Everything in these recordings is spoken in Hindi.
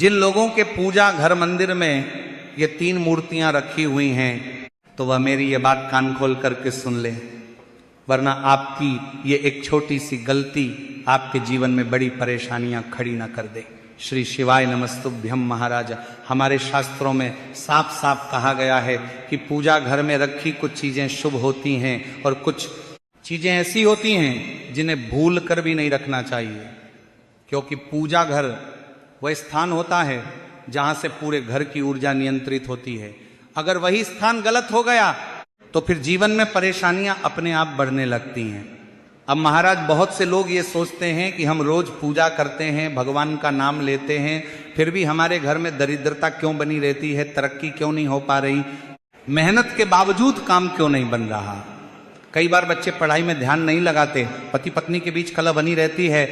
जिन लोगों के पूजा घर मंदिर में ये 3 मूर्तियां रखी हुई हैं, तो वह मेरी ये बात कान खोल करके सुन ले, वरना आपकी ये एक छोटी सी गलती आपके जीवन में बड़ी परेशानियां खड़ी ना कर दे। श्री शिवाय नमस्तुभ्यम महाराज। हमारे शास्त्रों में साफ साफ कहा गया है कि पूजा घर में रखी कुछ चीजें शुभ होती हैं और कुछ चीजें ऐसी होती हैं जिन्हें भूल कर भी नहीं रखना चाहिए, क्योंकि पूजा घर वह स्थान होता है जहां से पूरे घर की ऊर्जा नियंत्रित होती है। अगर वही स्थान गलत हो गया तो फिर जीवन में परेशानियां अपने आप बढ़ने लगती हैं। अब महाराज, बहुत से लोग ये सोचते हैं कि हम रोज पूजा करते हैं, भगवान का नाम लेते हैं, फिर भी हमारे घर में दरिद्रता क्यों बनी रहती है, तरक्की क्यों नहीं हो पा रही, मेहनत के बावजूद काम क्यों नहीं बन रहा। कई बार बच्चे पढ़ाई में ध्यान नहीं लगाते, पति पत्नी के बीच कलह बनी रहती है,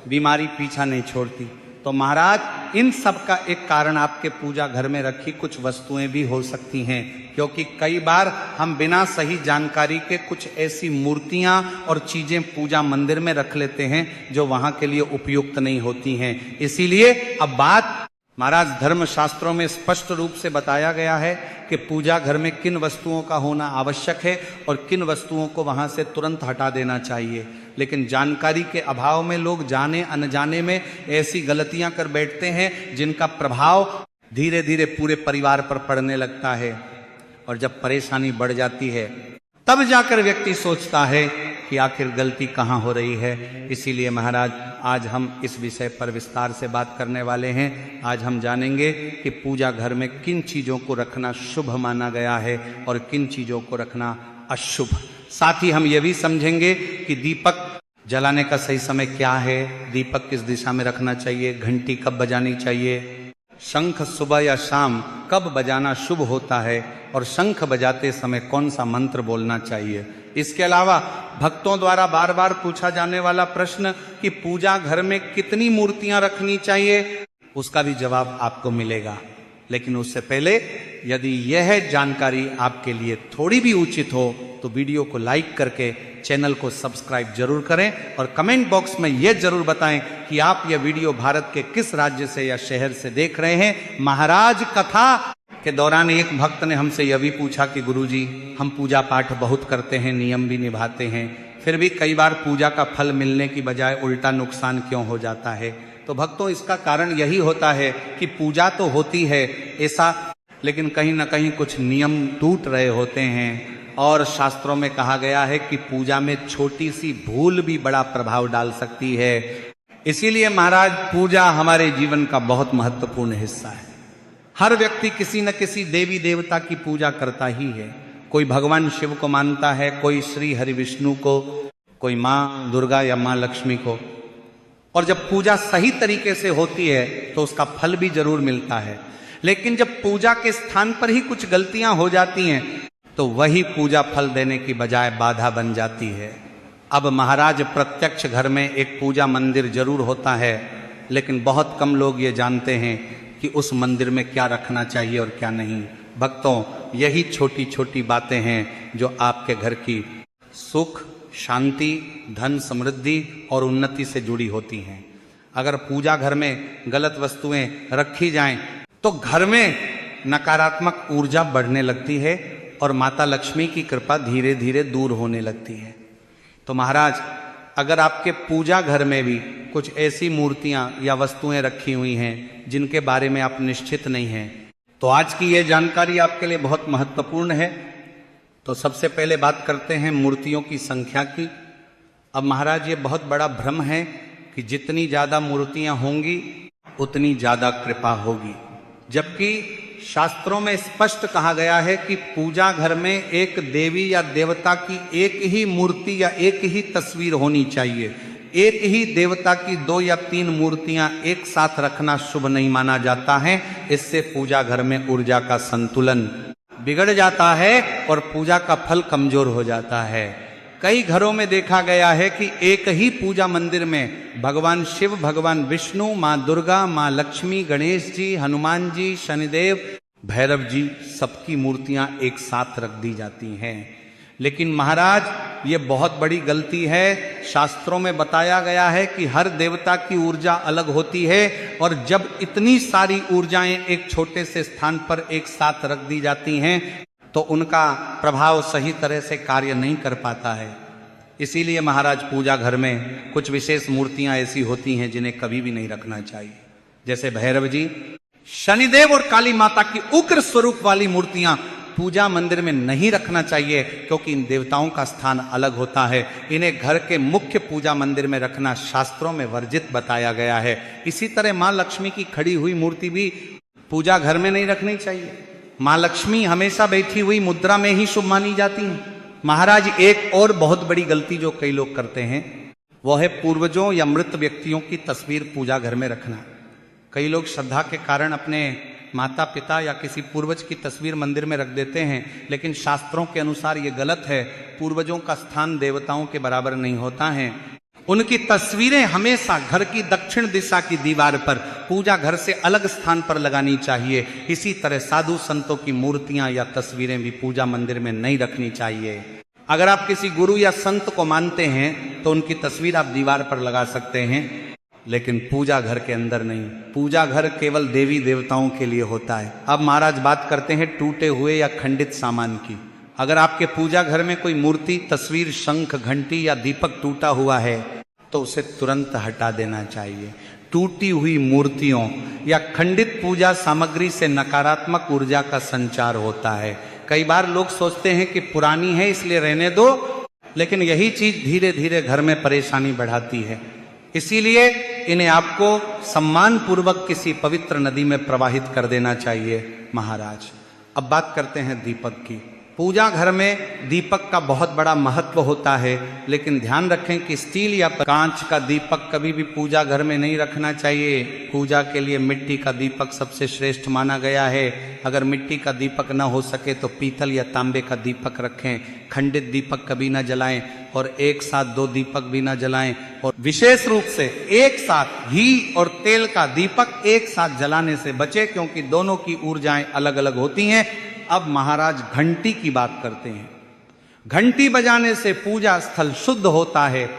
बीमारी पीछा नहीं छोड़ती। तो महाराज, इन सब का एक कारण आपके पूजा घर में रखी कुछ वस्तुएं भी हो सकती हैं, क्योंकि कई बार हम बिना सही जानकारी के कुछ ऐसी मूर्तियां और चीजें पूजा मंदिर में रख लेते हैं जो वहां के लिए उपयुक्त नहीं होती हैं। इसीलिए अब बात महाराज, धर्म शास्त्रों में स्पष्ट रूप से बताया गया है कि पूजा घर में किन वस्तुओं का होना आवश्यक है और किन वस्तुओं को वहां से तुरंत हटा देना चाहिए। लेकिन जानकारी के अभाव में लोग जाने अनजाने में ऐसी गलतियां कर बैठते हैं जिनका प्रभाव धीरे धीरे पूरे परिवार पर पड़ने लगता है, और जब परेशानी बढ़ जाती है तब जाकर व्यक्ति सोचता है कि आखिर गलती कहाँ हो रही है। इसीलिए महाराज, आज हम इस विषय पर विस्तार से बात करने वाले हैं। आज हम जानेंगे कि पूजा घर में किन चीज़ों को रखना शुभ माना गया है और किन चीज़ों को रखना अशुभ। साथ ही हम ये भी समझेंगे कि दीपक जलाने का सही समय क्या है, दीपक किस दिशा में रखना चाहिए, घंटी कब बजानी चाहिए, शंख सुबह या शाम कब बजाना शुभ होता है, और शंख बजाते समय कौन सा मंत्र बोलना चाहिए। इसके अलावा भक्तों द्वारा बार बार पूछा जाने वाला प्रश्न कि पूजा घर में कितनी मूर्तियां रखनी चाहिए, उसका भी जवाब आपको मिलेगा। लेकिन उससे पहले यदि यह जानकारी आपके लिए थोड़ी भी उचित हो तो वीडियो को लाइक करके चैनल को सब्सक्राइब जरूर करें, और कमेंट बॉक्स में यह जरूर बताएं कि आप यह वीडियो भारत के किस राज्य से या शहर से देख रहे हैं। महाराज, कथा के दौरान एक भक्त ने हमसे यह भी पूछा कि गुरुजी, हम पूजा पाठ बहुत करते हैं, नियम भी निभाते हैं, फिर भी कई बार पूजा का फल मिलने की बजाय उल्टा नुकसान क्यों हो जाता है। तो भक्तों, इसका कारण यही होता है कि पूजा तो होती है ऐसा, लेकिन कहीं ना कहीं कुछ नियम टूट रहे होते हैं, और शास्त्रों में कहा गया है कि पूजा में छोटी सी भूल भी बड़ा प्रभाव डाल सकती है। इसीलिए महाराज, पूजा हमारे जीवन का बहुत महत्वपूर्ण हिस्सा है। हर व्यक्ति किसी न किसी देवी देवता की पूजा करता ही है। कोई भगवान शिव को मानता है, कोई श्री हरि विष्णु को, कोई माँ दुर्गा या माँ लक्ष्मी को। और जब पूजा सही तरीके से होती है तो उसका फल भी जरूर मिलता है। लेकिन जब पूजा के स्थान पर ही कुछ गलतियां हो जाती हैं तो वही पूजा फल देने की बजाय बाधा बन जाती है। अब महाराज, प्रत्यक्ष घर में एक पूजा मंदिर जरूर होता है, लेकिन बहुत कम लोग ये जानते हैं कि उस मंदिर में क्या रखना चाहिए और क्या नहीं। भक्तों, यही छोटी छोटी बातें हैं जो आपके घर की सुख, शांति, धन, समृद्धि और उन्नति से जुड़ी होती हैं। अगर पूजा घर में गलत वस्तुएं रखी जाएं तो घर में नकारात्मक ऊर्जा बढ़ने लगती है और माता लक्ष्मी की कृपा धीरे धीरे दूर होने लगती है। तो महाराज, अगर आपके पूजा घर में भी कुछ ऐसी मूर्तियां या वस्तुएं रखी हुई हैं जिनके बारे में आप निश्चित नहीं हैं, तो आज की यह जानकारी आपके लिए बहुत महत्वपूर्ण है। तो सबसे पहले बात करते हैं मूर्तियों की संख्या की। अब महाराज, ये बहुत बड़ा भ्रम है कि जितनी ज़्यादा मूर्तियां होंगी उतनी ज़्यादा कृपा होगी, जबकि शास्त्रों में स्पष्ट कहा गया है कि पूजा घर में एक देवी या देवता की एक ही मूर्ति या एक ही तस्वीर होनी चाहिए। एक ही देवता की 2 या 3 मूर्तियां एक साथ रखना शुभ नहीं माना जाता है। इससे पूजा घर में ऊर्जा का संतुलन बिगड़ जाता है और पूजा का फल कमजोर हो जाता है। कई घरों में देखा गया है कि एक ही पूजा मंदिर में भगवान शिव, भगवान विष्णु, माँ दुर्गा, माँ लक्ष्मी, गणेश जी, हनुमान जी, शनिदेव, भैरव जी, सबकी मूर्तियां एक साथ रख दी जाती हैं। लेकिन महाराज ये बहुत बड़ी गलती है। शास्त्रों में बताया गया है कि हर देवता की ऊर्जा अलग होती है, और जब इतनी सारी ऊर्जाएं एक छोटे से स्थान पर एक साथ रख दी जाती हैं तो उनका प्रभाव सही तरह से कार्य नहीं कर पाता है। इसीलिए महाराज पूजा घर में कुछ विशेष मूर्तियां ऐसी होती हैं जिन्हें कभी भी नहीं रखना चाहिए, जैसे भैरव जी, शनिदेव और काली माता की उग्र स्वरूप वाली मूर्तियां पूजा मंदिर में नहीं रखना चाहिए, क्योंकि इन देवताओं का स्थान अलग होता है। इन्हें घर के मुख्य पूजा मंदिर में रखना शास्त्रों में वर्जित बताया गया है। इसी तरह मां लक्ष्मी की खड़ी हुई मूर्ति भी पूजा घर में नहीं रखनी चाहिए। मां लक्ष्मी हमेशा बैठी हुई मुद्रा में ही शुभ मानी जाती हैं। महाराज एक और बहुत बड़ी गलती जो कई लोग करते हैं वो है पूर्वजों या मृत व्यक्तियों की तस्वीर पूजा घर में रखना। कई लोग श्रद्धा के कारण अपने माता पिता या किसी पूर्वज की तस्वीर मंदिर में रख देते हैं, लेकिन शास्त्रों के अनुसार ये गलत है। पूर्वजों का स्थान देवताओं के बराबर नहीं होता है। उनकी तस्वीरें हमेशा घर की दक्षिण दिशा की दीवार पर पूजा घर से अलग स्थान पर लगानी चाहिए। इसी तरह साधु संतों की मूर्तियां या तस्वीरें भी पूजा मंदिर में नहीं रखनी चाहिए। अगर आप किसी गुरु या संत को मानते हैं तो उनकी तस्वीर आप दीवार पर लगा सकते हैं, लेकिन पूजा घर के अंदर नहीं। पूजा घर केवल देवी देवताओं के लिए होता है। अब महाराज बात करते हैं टूटे हुए या खंडित सामान की। अगर आपके पूजा घर में कोई मूर्ति, तस्वीर, शंख, घंटी या दीपक टूटा हुआ है तो उसे तुरंत हटा देना चाहिए। टूटी हुई मूर्तियों या खंडित पूजा सामग्री से नकारात्मक ऊर्जा का संचार होता है। कई बार लोग सोचते हैं कि पुरानी है इसलिए रहने दो, लेकिन यही चीज धीरे धीरे घर में परेशानी बढ़ाती है। इसीलिए इन्हें आपको सम्मान पूर्वक किसी पवित्र नदी में प्रवाहित कर देना चाहिए महाराज। अब बात करते हैं दीपक की। पूजा घर में दीपक का बहुत बड़ा महत्व होता है, लेकिन ध्यान रखें कि स्टील या कांच का दीपक कभी भी पूजा घर में नहीं रखना चाहिए। पूजा के लिए मिट्टी का दीपक सबसे श्रेष्ठ माना गया है। अगर मिट्टी का दीपक न हो सके तो पीतल या तांबे का दीपक रखें। खंडित दीपक कभी ना जलाएं और एक साथ दो दीपक भी ना जलाएं। और विशेष रूप से एक साथ घी और तेल का दीपक एक साथ जलाने से बचे, क्योंकि दोनों की ऊर्जाएं अलग अलग होती हैं। अब महाराज घंटी की बात करते हैं। घंटी बजाने से पूजा स्थल शुद्ध होता है,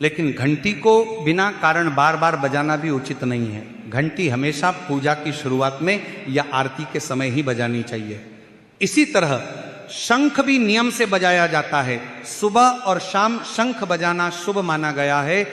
लेकिन घंटी को बिना कारण बार बार बजाना भी उचित नहीं है। घंटी हमेशा पूजा की शुरुआत में या आरती के समय ही बजानी चाहिए। इसी तरह शंख भी नियम से बजाया जाता है। सुबह और शाम शंख बजाना शुभ माना गया है,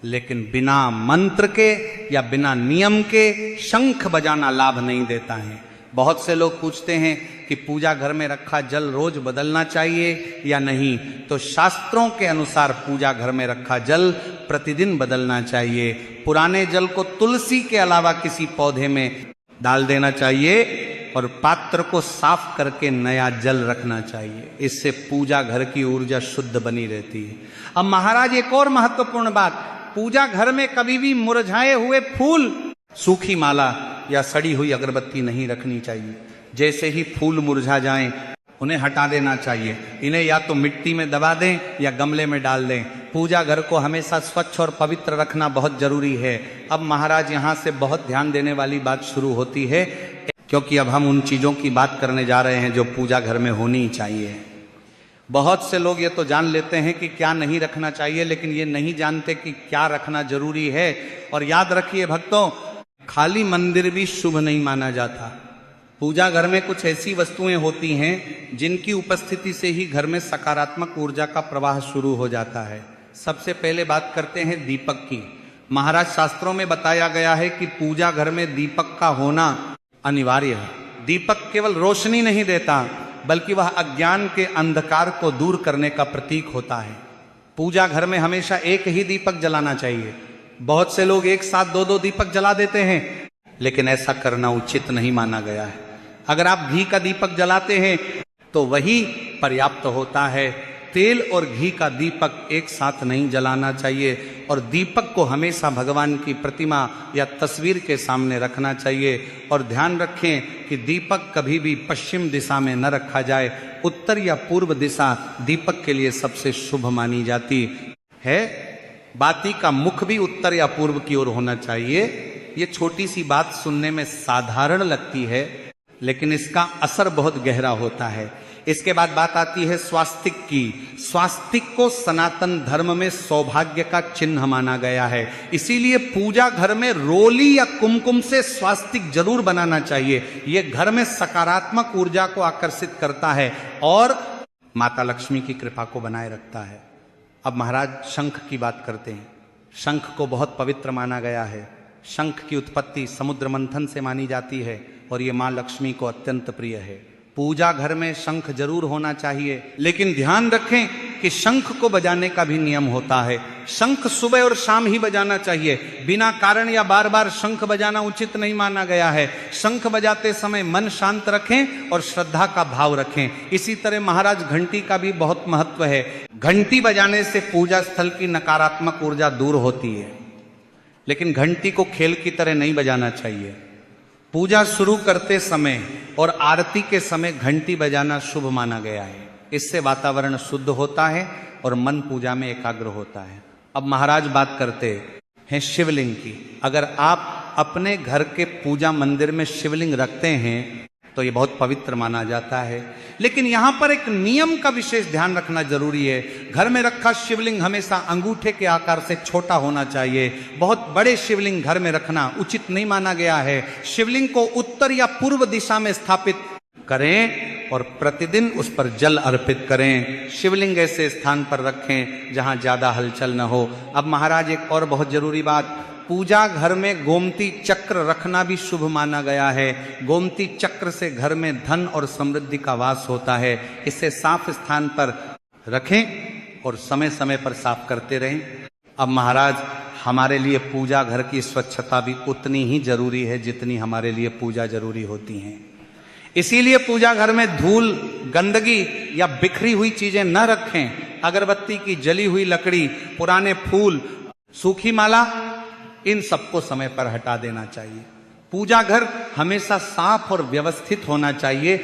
लेकिन बिना मंत्र के या बिना नियम के शंख बजाना लाभ नहीं देता है। बहुत से लोग पूछते हैं कि पूजा घर में रखा जल रोज बदलना चाहिए या नहीं, तो शास्त्रों के अनुसार पूजा घर में रखा जल प्रतिदिन बदलना चाहिए। पुराने जल को तुलसी के अलावा किसी पौधे में डाल देना चाहिए और पात्र को साफ करके नया जल रखना चाहिए। इससे पूजा घर की ऊर्जा शुद्ध बनी रहती है। अब महाराज एक और महत्वपूर्ण बात, पूजा घर में कभी भी मुरझाए हुए फूल, सूखी माला या सड़ी हुई अगरबत्ती नहीं रखनी चाहिए। जैसे ही फूल मुरझा जाएं उन्हें हटा देना चाहिए। इन्हें या तो मिट्टी में दबा दें या गमले में डाल दें। पूजा घर को हमेशा स्वच्छ और पवित्र रखना बहुत जरूरी है। अब महाराज यहाँ से बहुत ध्यान देने वाली बात शुरू होती है, क्योंकि अब हम उन चीजों की बात करने जा रहे हैं जो पूजा घर में होनी चाहिए। बहुत से लोग ये तो जान लेते हैं कि क्या नहीं रखना चाहिए, लेकिन ये नहीं जानते कि क्या रखना जरूरी है। और याद रखिए भक्तों, खाली मंदिर भी शुभ नहीं माना जाता। पूजा घर में कुछ ऐसी वस्तुएं होती हैं जिनकी उपस्थिति से ही घर में सकारात्मक ऊर्जा का प्रवाह शुरू हो जाता है। सबसे पहले बात करते हैं दीपक की। महाराज शास्त्रों में बताया गया है कि पूजा घर में दीपक का होना अनिवार्य है। दीपक केवल रोशनी नहीं देता, बल्कि वह अज्ञान के अंधकार को दूर करने का प्रतीक होता है। पूजा घर में हमेशा एक ही दीपक जलाना चाहिए। बहुत से लोग एक साथ दो दो दीपक जला देते हैं, लेकिन ऐसा करना उचित नहीं माना गया है। अगर आप घी का दीपक जलाते हैं तो वही पर्याप्त होता है। तेल और घी का दीपक एक साथ नहीं जलाना चाहिए और दीपक को हमेशा भगवान की प्रतिमा या तस्वीर के सामने रखना चाहिए। और ध्यान रखें कि दीपक कभी भी पश्चिम दिशा में न रखा जाए। उत्तर या पूर्व दिशा दीपक के लिए सबसे शुभ मानी जाती है। बाती का मुख भी उत्तर या पूर्व की ओर होना चाहिए। ये छोटी सी बात सुनने में साधारण लगती है, लेकिन इसका असर बहुत गहरा होता है। इसके बाद बात आती है स्वास्तिक की। स्वास्तिक को सनातन धर्म में सौभाग्य का चिन्ह माना गया है, इसीलिए पूजा घर में रोली या कुमकुम से स्वास्तिक जरूर बनाना चाहिए। यह घर में सकारात्मक ऊर्जा को आकर्षित करता है और माता लक्ष्मी की कृपा को बनाए रखता है। अब महाराज शंख की बात करते हैं। शंख को बहुत पवित्र माना गया है। शंख की उत्पत्ति समुद्र मंथन से मानी जाती है और ये मां लक्ष्मी को अत्यंत प्रिय है। पूजा घर में शंख जरूर होना चाहिए, लेकिन ध्यान रखें कि शंख को बजाने का भी नियम होता है। शंख सुबह और शाम ही बजाना चाहिए, बिना कारण या बार बार शंख बजाना उचित नहीं माना गया है। शंख बजाते समय मन शांत रखें और श्रद्धा का भाव रखें। इसी तरह महाराज घंटी का भी बहुत महत्व है। घंटी बजाने से पूजा स्थल की नकारात्मक ऊर्जा दूर होती है, लेकिन घंटी को खेल की तरह नहीं बजाना चाहिए। पूजा शुरू करते समय और आरती के समय घंटी बजाना शुभ माना गया है। इससे वातावरण शुद्ध होता है और मन पूजा में एकाग्र होता है। अब महाराज बात करते हैं शिवलिंग की। अगर आप अपने घर के पूजा मंदिर में शिवलिंग रखते हैं तो ये बहुत पवित्र माना जाता है, लेकिन यहां पर एक नियम का विशेष ध्यान रखना जरूरी है। घर में रखा शिवलिंग हमेशा अंगूठे के आकार से छोटा होना चाहिए। बहुत बड़े शिवलिंग घर में रखना उचित नहीं माना गया है। शिवलिंग को उत्तर या पूर्व दिशा में स्थापित करें और प्रतिदिन उस पर जल अर्पित करें। शिवलिंग ऐसे स्थान पर रखें जहां ज्यादा हलचल न हो। अब महाराज एक और बहुत जरूरी बात, पूजा घर में गोमती चक्र रखना भी शुभ माना गया है। गोमती चक्र से घर में धन और समृद्धि का वास होता है। इसे साफ स्थान पर रखें और समय समय पर साफ करते रहें। अब महाराज हमारे लिए पूजा घर की स्वच्छता भी उतनी ही जरूरी है जितनी हमारे लिए पूजा जरूरी होती है। इसीलिए पूजा घर में धूल, गंदगी या बिखरी हुई चीजें न रखें। अगरबत्ती की जली हुई लकड़ी, पुराने फूल, सूखी माला, इन सबको समय पर हटा देना चाहिए। पूजा घर हमेशा साफ और व्यवस्थित होना चाहिए,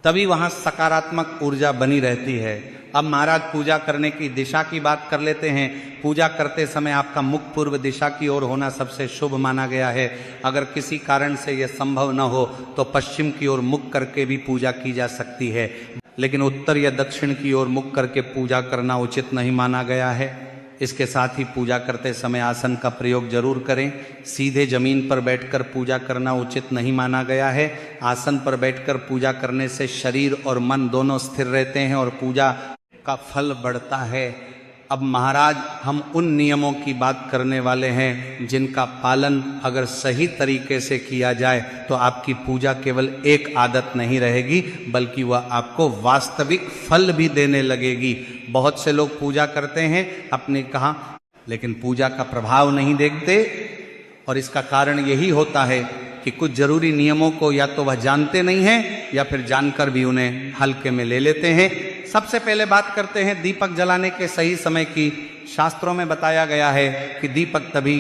तभी वहां सकारात्मक ऊर्जा बनी रहती है। अब महाराज पूजा करने की दिशा की बात कर लेते हैं। पूजा करते समय आपका मुख पूर्व दिशा की ओर होना सबसे शुभ माना गया है। अगर किसी कारण से यह संभव न हो तो पश्चिम की ओर मुख करके भी पूजा की जा सकती है, लेकिन उत्तर या दक्षिण की ओर मुख करके पूजा करना उचित नहीं माना गया है। इसके साथ ही पूजा करते समय आसन का प्रयोग जरूर करें। सीधे जमीन पर बैठकर पूजा करना उचित नहीं माना गया है। आसन पर बैठकर पूजा करने से शरीर और मन दोनों स्थिर रहते हैं और पूजा का फल बढ़ता है। अब महाराज हम उन नियमों की बात करने वाले हैं जिनका पालन अगर सही तरीके से किया जाए तो आपकी पूजा केवल एक आदत नहीं रहेगी, बल्कि वह आपको वास्तविक फल भी देने लगेगी। बहुत से लोग पूजा करते हैं आपने कहा, लेकिन पूजा का प्रभाव नहीं देखते, और इसका कारण यही होता है कि कुछ जरूरी नियमों को या तो वह जानते नहीं हैं या फिर जानकर भी उन्हें हल्के में ले लेते हैं। सबसे पहले बात करते हैं दीपक जलाने के सही समय की। शास्त्रों में बताया गया है कि दीपक तभी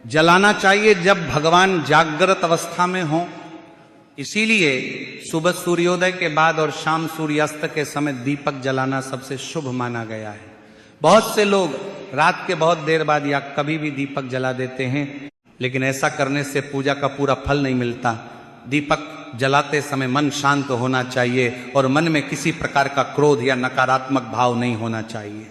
जलाना चाहिए जब भगवान जागृत अवस्था में हो। इसीलिए सुबह सूर्योदय के बाद और शाम सूर्यास्त के समय दीपक जलाना सबसे शुभ माना गया है। बहुत से लोग रात के बहुत देर बाद या कभी भी दीपक जला देते हैं, लेकिन ऐसा करने से पूजा का पूरा फल नहीं मिलता। दीपक जलाते समय मन शांत होना चाहिए और मन में किसी प्रकार का क्रोध या नकारात्मक भाव नहीं होना चाहिए।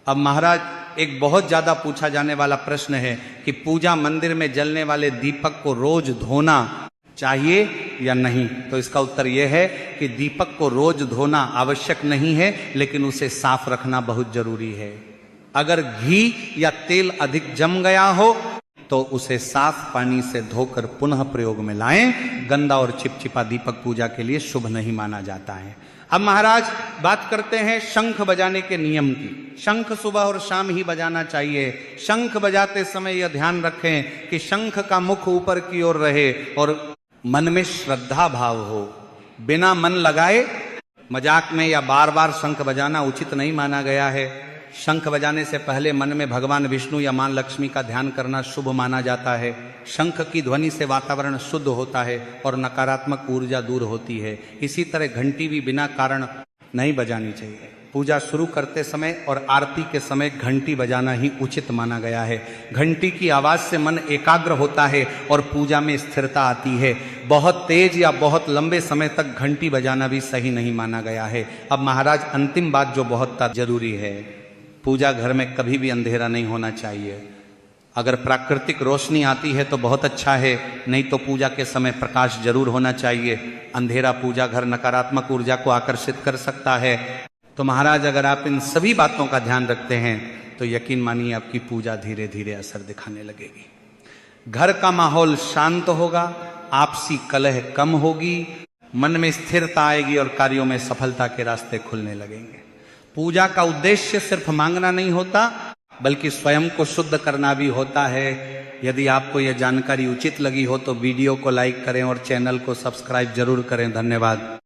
अब महाराज एक बहुत ज्यादा पूछा जाने वाला प्रश्न है कि पूजा मंदिर में जलने वाले दीपक को रोज धोना चाहिए या नहीं। तो इसका उत्तर यह है कि दीपक को रोज धोना आवश्यक नहीं है, लेकिन उसे साफ रखना बहुत जरूरी है। अगर घी या तेल अधिक जम गया हो तो उसे साफ पानी से धोकर पुनः प्रयोग में लाएं। गंदा और चिपचिपा दीपक पूजा के लिए शुभ नहीं माना जाता है। अब महाराज बात करते हैं शंख बजाने के नियम की। शंख सुबह और शाम ही बजाना चाहिए। शंख बजाते समय यह ध्यान रखें कि शंख का मुख ऊपर की ओर रहे और मन में श्रद्धा भाव हो। बिना मन लगाए मजाक में या बार बार शंख बजाना उचित नहीं माना गया है। शंख बजाने से पहले मन में भगवान विष्णु या मां लक्ष्मी का ध्यान करना शुभ माना जाता है। शंख की ध्वनि से वातावरण शुद्ध होता है और नकारात्मक ऊर्जा दूर होती है। इसी तरह घंटी भी बिना कारण नहीं बजानी चाहिए। पूजा शुरू करते समय और आरती के समय घंटी बजाना ही उचित माना गया है। घंटी की आवाज से मन एकाग्र होता है और पूजा में स्थिरता आती है। बहुत तेज या बहुत लंबे समय तक घंटी बजाना भी सही नहीं माना गया है। अब महाराज अंतिम बात जो बहुत जरूरी है, पूजा घर में कभी भी अंधेरा नहीं होना चाहिए। अगर प्राकृतिक रोशनी आती है तो बहुत अच्छा है, नहीं तो पूजा के समय प्रकाश जरूर होना चाहिए। अंधेरा पूजा घर नकारात्मक ऊर्जा को आकर्षित कर सकता है। तो महाराज अगर आप इन सभी बातों का ध्यान रखते हैं तो यकीन मानिए आपकी पूजा धीरे धीरे असर दिखाने लगेगी। घर का माहौल शांत होगा, आपसी कलह कम होगी, मन में स्थिरता आएगी और कार्यों में सफलता के रास्ते खुलने लगेंगे। पूजा का उद्देश्य सिर्फ मांगना नहीं होता, बल्कि स्वयं को शुद्ध करना भी होता है। यदि आपको यह जानकारी उचित लगी हो तो वीडियो को लाइक करें और चैनल को सब्सक्राइब जरूर करें। धन्यवाद।